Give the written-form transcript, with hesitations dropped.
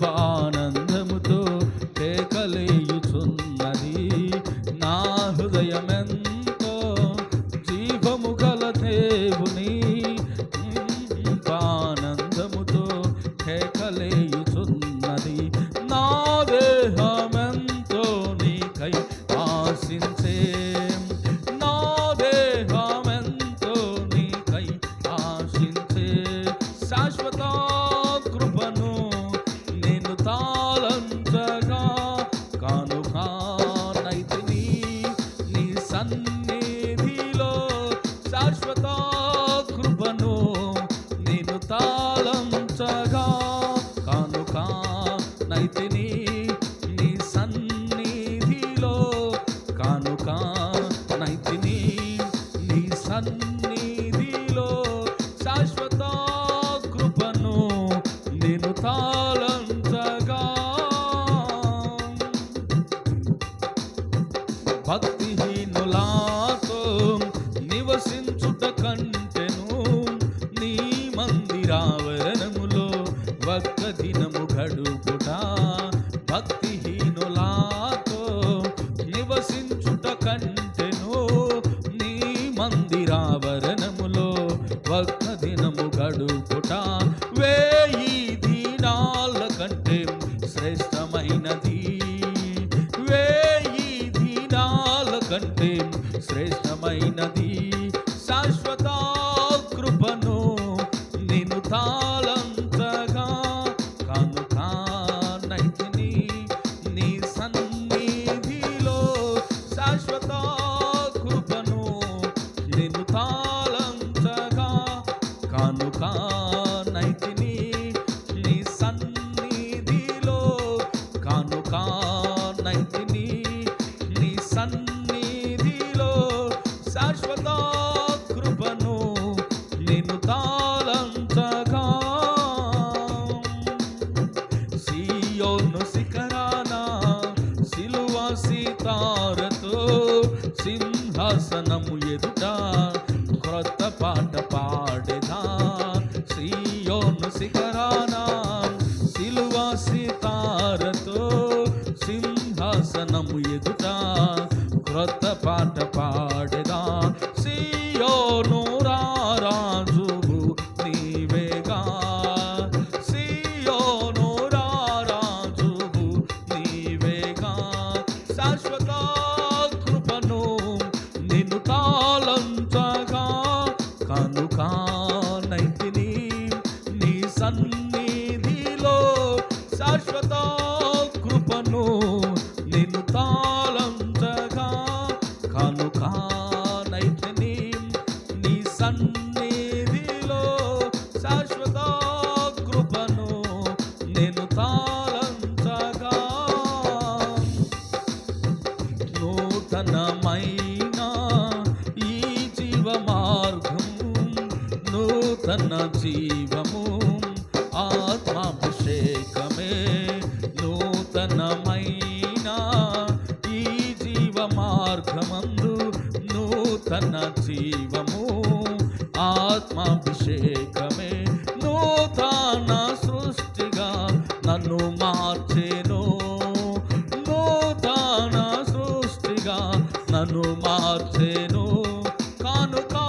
ఆనందముతో కేకలేయుచున్నది. నా హృదయమెంతో జీవము గల దేవుని ఆనందముతో కేకలేయుచున్నది. నా దేహమెంతో నీకై ఆశించే, నా దేహమెంతో నీకై ఆశించే శాశ్వత కృపను నేను తాళంచగా కానుకానైతిని నీ సన్నిధిలో. శాశ్వత కృపను నేను తాళంచగా కానుకానైతిని నీ సన్నిధిలో. కానుకానైతిని నీ సన్నిధిలో. శాశ్వత కృపను నేను తాళంచగా. భక్తిహీనులాతో నివసించుట కంటెను నీ మందిరావరణములో ఒక్క దినము గడుపుట. భక్తిహీనులాతో నివసించుట కంటెను నీ మందిరావరణములో ఒక్క దినము గడుపుట. 1000 దినాల కంటే శ్రేష్టమైనది. 1000 దినాల కంటే శ్రేష్టమైనది. శాశ్వత కృపను నేను తాళంచగా కానుకానైతిని నీ సన్నిధిలో. శాశ్వత కృపను నేను తాళంచగా కానుకానైతిని నీ సన్నిధిలో. కానుకానైతిని నీ సన్నిధిలో. శాశ్వత కృపను నేను తాళంచగా. సీయోను శిఖరాన సిలువ సితారతో సింహాసనము ఎదుట క్రొత్త పాట పాడెదా. సీయోను శిఖరాన సిలువ సితారతో సింహాసనము ఎదుట క్రొత్త పాట పాడెదా. సీయోను రాజువు నీవేగా. సీయోను రాజువు నీవేగా. శాశ్వత కృపను నిన్ను తాళంచగా కానుకానైతిని నీ సన్నిధిలో. శాశ్వత కృపను నిన్ను తాళంచగా కానుకానైతిని నీ సన్నిధిలో. శాశ్వత కృపను నేను తాళంచగా. నూతనమైన ఈ జీవ మార్గం, నూతన జీవము ఆత్మాభిషేకమే. నూతనమైన ఈ జీవ మార్గమందు నూతన జీవము ఆత్మాభిషేకమే. నూతన సృష్టిగా నన్ను మార్చెను. నూతన సృష్టిగా నన్ను మార్చెను. కానుకా